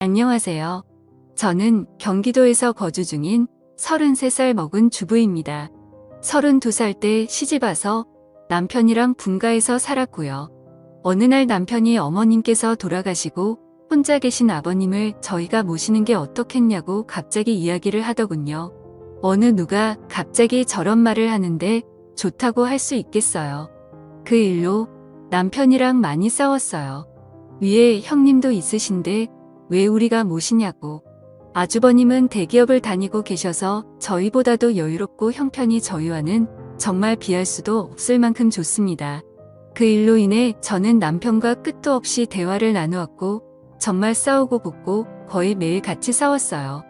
안녕하세요. 저는 경기도에서 거주 중인 33살 먹은 주부입니다. 32살 때 시집와서 남편이랑 분가해서 살았고요. 어느 날 남편이 어머님께서 돌아가시고 혼자 계신 아버님을 저희가 모시는 게 어떻겠냐고 갑자기 이야기를 하더군요. 어느 누가 갑자기 저런 말을 하는데 좋다고 할 수 있겠어요. 그 일로 남편이랑 많이 싸웠어요. 위에 형님도 있으신데 왜 우리가 모시냐고. 아주버님은 대기업을 다니고 계셔서 저희보다도 여유롭고 형편이 저희와는 정말 비할 수도 없을 만큼 좋습니다. 그 일로 인해 저는 남편과 끝도 없이 대화를 나누었고 정말 싸우고 붙고 거의 매일 같이 싸웠어요.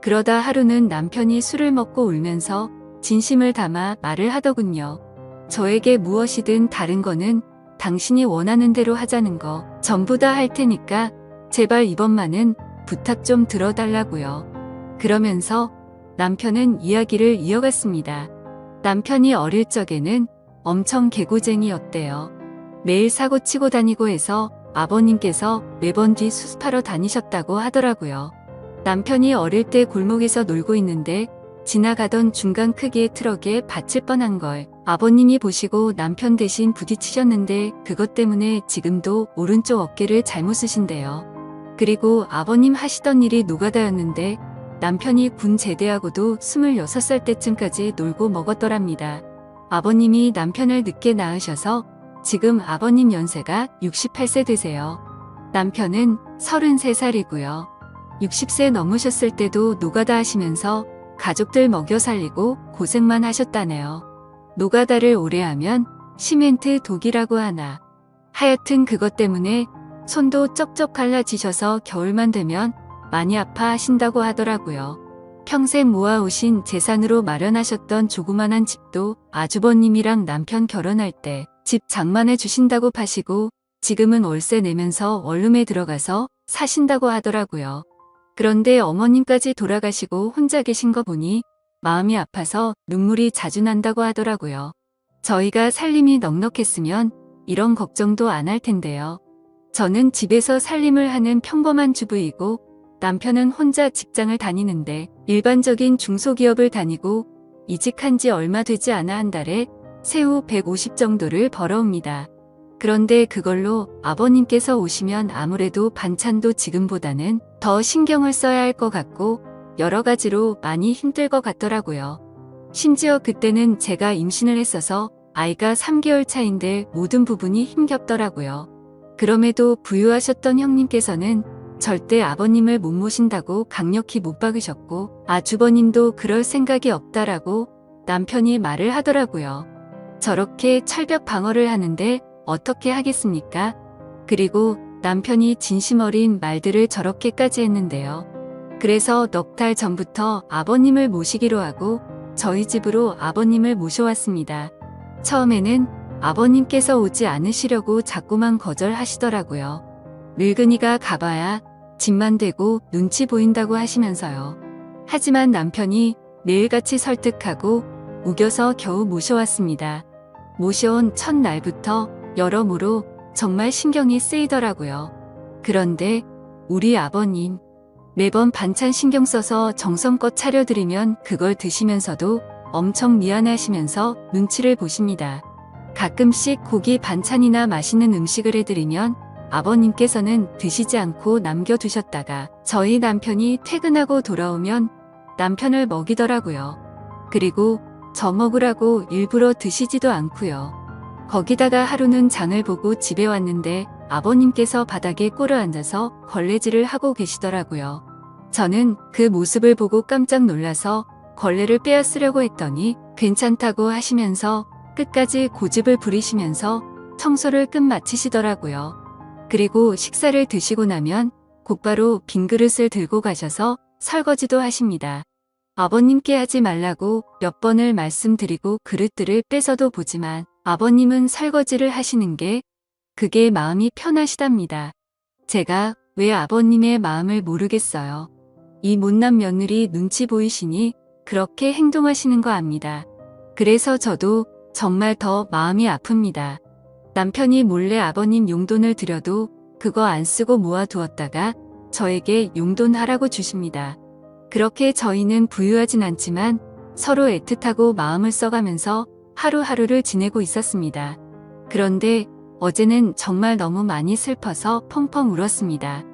그러다 하루는 남편이 술을 먹고 울면서 진심을 담아 말을 하더군요. 저에게 무엇이든 다른 거는 당신이 원하는 대로 하자는 거 전부 다 할 테니까 제발 이번만은 부탁 좀 들어달라고요. 그러면서 남편은 이야기를 이어갔습니다. 남편이 어릴 적에는 엄청 개구쟁이였대요. 매일 사고 치고 다니고 해서 아버님께서 매번 뒤 수습하러 다니셨다고 하더라고요. 남편이 어릴 때 골목에서 놀고 있는데 지나가던 중간 크기의 트럭에 받칠 뻔한 걸 아버님이 보시고 남편 대신 부딪히셨는데 그것 때문에 지금도 오른쪽 어깨를 잘못 쓰신대요. 그리고 아버님 하시던 일이 노가다였는데 남편이 군 제대하고도 26살 때쯤까지 놀고 먹었더랍니다. 아버님이 남편을 늦게 낳으셔서 지금 아버님 연세가 68세 되세요. 남편은 33살이고요. 60세 넘으셨을 때도 노가다 하시면서 가족들 먹여 살리고 고생만 하셨다네요. 노가다를 오래 하면 시멘트 독이라고 하나. 하여튼 그것 때문에 손도 쩍쩍 갈라지셔서 겨울만 되면 많이 아파하신다고 하더라고요. 평생 모아오신 재산으로 마련하셨던 조그만한 집도 아주버님이랑 남편 결혼할 때 집 장만해 주신다고 파시고 지금은 월세 내면서 원룸에 들어가서 사신다고 하더라고요. 그런데 어머님까지 돌아가시고 혼자 계신 거 보니 마음이 아파서 눈물이 자주 난다고 하더라고요. 저희가 살림이 넉넉했으면 이런 걱정도 안 할 텐데요. 저는 집에서 살림을 하는 평범한 주부이고 남편은 혼자 직장을 다니는데 일반적인 중소기업을 다니고 이직한 지 얼마 되지 않아 한 달에 세후 150 정도를 벌어옵니다. 그런데 그걸로 아버님께서 오시면 아무래도 반찬도 지금보다는 더 신경을 써야 할 것 같고 여러 가지로 많이 힘들 것 같더라고요. 심지어 그때는 제가 임신을 했어서 아이가 3개월 차인데 모든 부분이 힘겹더라고요. 그럼에도 부유하셨던 형님께서는 절대 아버님을 못 모신다고 강력히 못 박으셨고 아주버님도 그럴 생각이 없다라고 남편이 말을 하더라고요. 저렇게 철벽 방어를 하는데 어떻게 하겠습니까? 그리고 남편이 진심 어린 말들을 저렇게까지 했는데요. 그래서 넉 달 전부터 아버님을 모시기로 하고 저희 집으로 아버님을 모셔왔습니다. 처음에는 아버님께서 오지 않으시려고 자꾸만 거절하시더라고요. 늙은이가 가봐야 집만 되고 눈치 보인다고 하시면서요. 하지만 남편이 매일같이 설득하고 우겨서 겨우 모셔왔습니다. 모셔온 첫날부터 여러모로 정말 신경이 쓰이더라고요. 그런데 우리 아버님 매번 반찬 신경 써서 정성껏 차려드리면 그걸 드시면서도 엄청 미안해하시면서 눈치를 보십니다. 가끔씩 고기 반찬이나 맛있는 음식을 해드리면 아버님께서는 드시지 않고 남겨두셨다가 저희 남편이 퇴근하고 돌아오면 남편을 먹이더라고요. 그리고 저 먹으라고 일부러 드시지도 않고요. 거기다가 하루는 장을 보고 집에 왔는데 아버님께서 바닥에 꿇어 앉아서 걸레질을 하고 계시더라고요. 저는 그 모습을 보고 깜짝 놀라서 걸레를 빼앗으려고 했더니 괜찮다고 하시면서 끝까지 고집을 부리시면서 청소를 끝마치시더라고요. 그리고 식사를 드시고 나면 곧바로 빈 그릇을 들고 가셔서 설거지도 하십니다. 아버님께 하지 말라고 몇 번을 말씀드리고 그릇들을 뺏어도 보지만 아버님은 설거지를 하시는 게 그게 마음이 편하시답니다. 제가 왜 아버님의 마음을 모르겠어요. 이 못난 며느리 눈치 보이시니 그렇게 행동하시는 거 압니다. 그래서 저도 정말 더 마음이 아픕니다. 남편이 몰래 아버님 용돈을 드려도 그거 안 쓰고 모아두었다가 저에게 용돈하라고 주십니다. 그렇게 저희는 부유하진 않지만 서로 애틋하고 마음을 써가면서 하루하루를 지내고 있었습니다. 그런데 어제는 정말 너무 많이 슬퍼서 펑펑 울었습니다.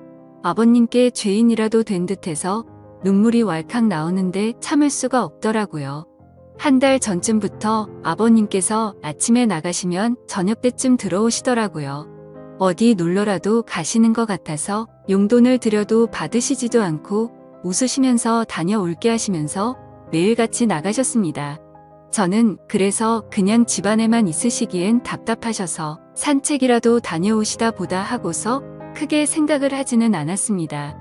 아버님께 죄인이라도 된 듯해서 눈물이 왈칵 나오는데 참을 수가 없더라고요. 한 달 전쯤부터 아버님께서 아침에 나가시면 저녁 때쯤 들어오시더라고요. 어디 놀러라도 가시는 것 같아서 용돈을 드려도 받으시지도 않고 웃으시면서 다녀올게 하시면서 매일같이 나가셨습니다. 저는 그래서 그냥 집안에만 있으시기엔 답답하셔서 산책이라도 다녀오시다 보다 하고서 크게 생각을 하지는 않았습니다.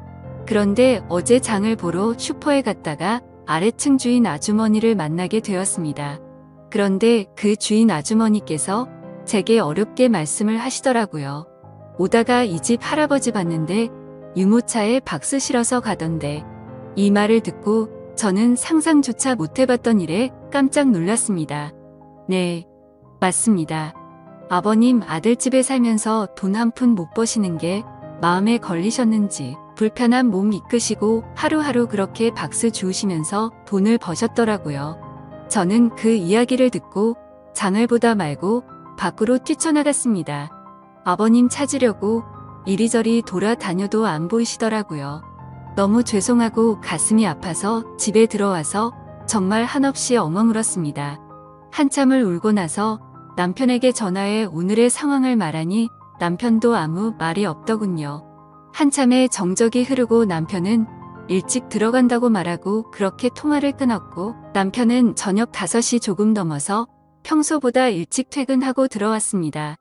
그런데 어제 장을 보러 슈퍼에 갔다가 아래층 주인 아주머니를 만나게 되었습니다. 그런데 그 주인 아주머니께서 제게 어렵게 말씀을 하시더라고요. 오다가 이 집 할아버지 봤는데 유모차에 박스 실어서 가던데. 이 말을 듣고 저는 상상조차 못해봤던 일에 깜짝 놀랐습니다. 네, 맞습니다. 아버님 아들집에 살면서 돈 한 푼 못 버시는 게 마음에 걸리셨는지 불편한 몸 이끄시고 하루하루 그렇게 박스 주우시면서 돈을 버셨더라고요. 저는 그 이야기를 듣고 장을 보다 말고 밖으로 뛰쳐나갔습니다. 아버님 찾으려고 이리저리 돌아다녀도 안 보이시더라고요. 너무 죄송하고 가슴이 아파서 집에 들어와서 정말 한없이 엉엉 울었습니다. 한참을 울고 나서 남편에게 전화해 오늘의 상황을 말하니 남편도 아무 말이 없더군요. 한참의 정적이 흐르고 남편은 일찍 들어간다고 말하고 그렇게 통화를 끊었고 남편은 저녁 5시 조금 넘어서 평소보다 일찍 퇴근하고 들어왔습니다.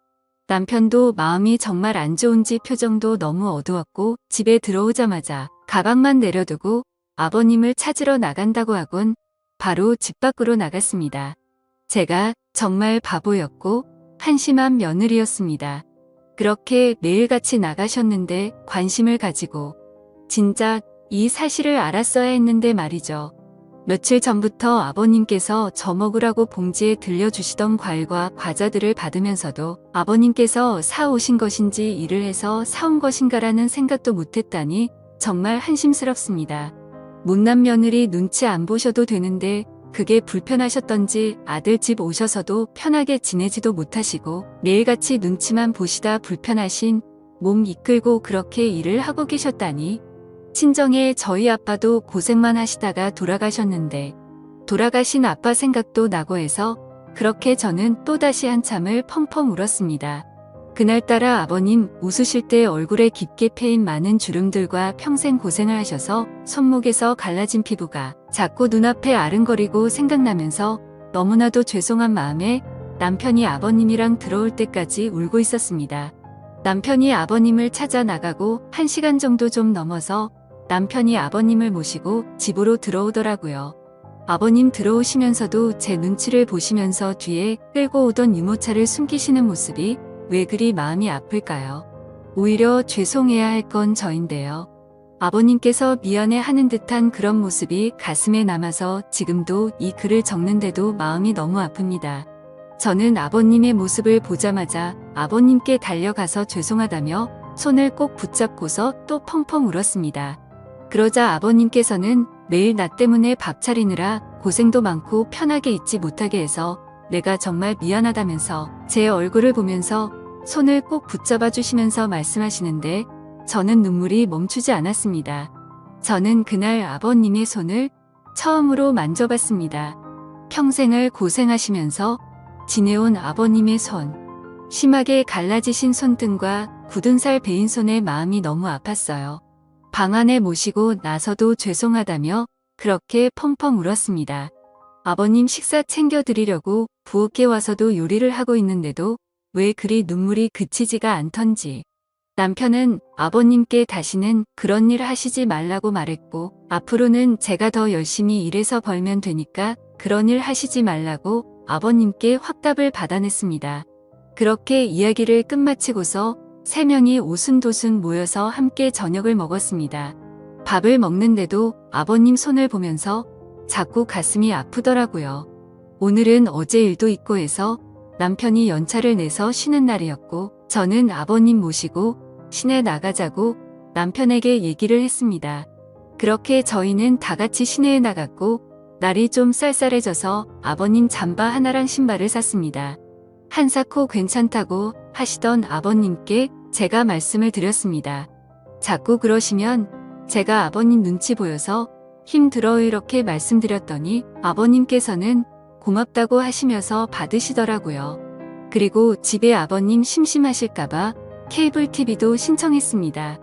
남편도 마음이 정말 안 좋은지 표정도 너무 어두웠고 집에 들어오자마자 가방만 내려두고 아버님을 찾으러 나간다고 하곤 바로 집 밖으로 나갔습니다. 제가 정말 바보였고 한심한 며느리였습니다. 그렇게 매일같이 나가셨는데 관심을 가지고 진작 이 사실을 알았어야 했는데 말이죠. 며칠 전부터 아버님께서 저 먹으라고 봉지에 들려주시던 과일과 과자들을 받으면서도 아버님께서 사오신 것인지 일을 해서 사온 것인가라는 생각도 못했다니 정말 한심스럽습니다. 못난 며느리 눈치 안 보셔도 되는데 그게 불편하셨던지 아들 집 오셔서도 편하게 지내지도 못하시고 매일같이 눈치만 보시다 불편하신 몸 이끌고 그렇게 일을 하고 계셨다니. 친정에 저희 아빠도 고생만 하시다가 돌아가셨는데 돌아가신 아빠 생각도 나고 해서 그렇게 저는 또다시 한참을 펑펑 울었습니다. 그날따라 아버님 웃으실 때 얼굴에 깊게 패인 많은 주름들과 평생 고생을 하셔서 손목에서 갈라진 피부가 자꾸 눈앞에 아른거리고 생각나면서 너무나도 죄송한 마음에 남편이 아버님이랑 들어올 때까지 울고 있었습니다. 남편이 아버님을 찾아 나가고 1시간 정도 좀 넘어서 남편이 아버님을 모시고 집으로 들어오더라고요. 아버님 들어오시면서도 제 눈치를 보시면서 뒤에 끌고 오던 유모차를 숨기시는 모습이 왜 그리 마음이 아플까요? 오히려 죄송해야 할 건 저인데요. 아버님께서 미안해 하는 듯한 그런 모습이 가슴에 남아서 지금도 이 글을 적는데도 마음이 너무 아픕니다. 저는 아버님의 모습을 보자마자 아버님께 달려가서 죄송하다며 손을 꼭 붙잡고서 또 펑펑 울었습니다. 그러자 아버님께서는 매일 나 때문에 밥 차리느라 고생도 많고 편하게 있지 못하게 해서 내가 정말 미안하다면서 제 얼굴을 보면서 손을 꼭 붙잡아 주시면서 말씀하시는데 저는 눈물이 멈추지 않았습니다. 저는 그날 아버님의 손을 처음으로 만져봤습니다. 평생을 고생하시면서 지내온 아버님의 손, 심하게 갈라지신 손등과 굳은 살 베인 손에 마음이 너무 아팠어요. 방 안에 모시고 나서도 죄송하다며 그렇게 펑펑 울었습니다. 아버님 식사 챙겨드리려고 부엌에 와서도 요리를 하고 있는데도 왜 그리 눈물이 그치지가 않던지. 남편은 아버님께 다시는 그런 일 하시지 말라고 말했고 앞으로는 제가 더 열심히 일해서 벌면 되니까 그런 일 하시지 말라고 아버님께 확답을 받아냈습니다. 그렇게 이야기를 끝마치고서 3명이 오순도순 모여서 함께 저녁을 먹었습니다. 밥을 먹는데도 아버님 손을 보면서 자꾸 가슴이 아프더라고요. 오늘은 어제 일도 있고 해서 남편이 연차를 내서 쉬는 날이었고 저는 아버님 모시고 시내 나가자고 남편에게 얘기를 했습니다. 그렇게 저희는 다 같이 시내에 나갔고 날이 좀 쌀쌀해져서 아버님 잠바 하나랑 신발을 샀습니다. 한사코 괜찮다고 하시던 아버님께 제가 말씀을 드렸습니다. 자꾸 그러시면 제가 아버님 눈치 보여서 힘들어요 이렇게 말씀드렸더니 아버님께서는 고맙다고 하시면서 받으시더라고요. 그리고 집에 아버님 심심하실까봐 케이블 TV도 신청했습니다.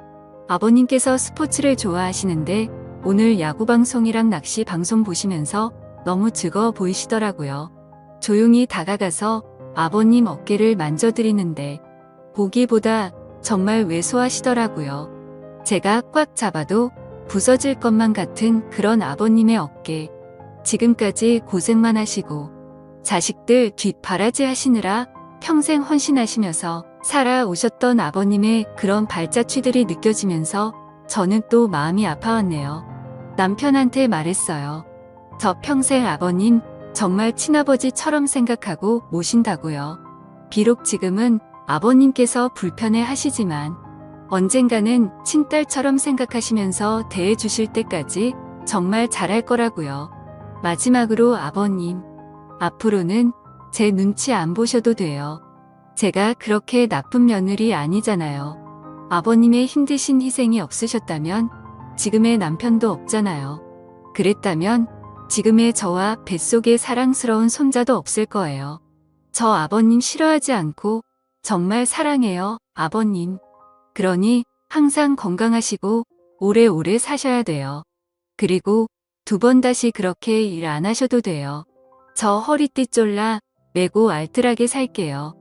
아버님께서 스포츠를 좋아하시는데 오늘 야구 방송이랑 낚시 방송 보시면서 너무 즐거워 보이시더라고요. 조용히 다가가서 아버님 어깨를 만져드리는데 보기보다 정말 왜소하시더라고요. 제가 꽉 잡아도 부서질 것만 같은 그런 아버님의 어깨. 지금까지 고생만 하시고 자식들 뒷바라지 하시느라 평생 헌신하시면서 살아오셨던 아버님의 그런 발자취들이 느껴지면서 저는 또 마음이 아파왔네요. 남편한테 말했어요. 저 평생 아버님 정말 친아버지처럼 생각하고 모신다고요. 비록 지금은 아버님께서 불편해 하시지만 언젠가는 친딸처럼 생각하시면서 대해주실 때까지 정말 잘할 거라고요. 마지막으로 아버님, 앞으로는 제 눈치 안 보셔도 돼요. 제가 그렇게 나쁜 며느리 아니잖아요. 아버님의 힘드신 희생이 없으셨다면 지금의 남편도 없잖아요. 그랬다면 지금의 저와 뱃속에 사랑스러운 손자도 없을 거예요. 저 아버님 싫어하지 않고 정말 사랑해요, 아버님. 그러니 항상 건강하시고 오래오래 사셔야 돼요. 그리고 2번 다시 그렇게 일 안 하셔도 돼요. 저 허리띠 쫄라 매고 알뜰하게 살게요.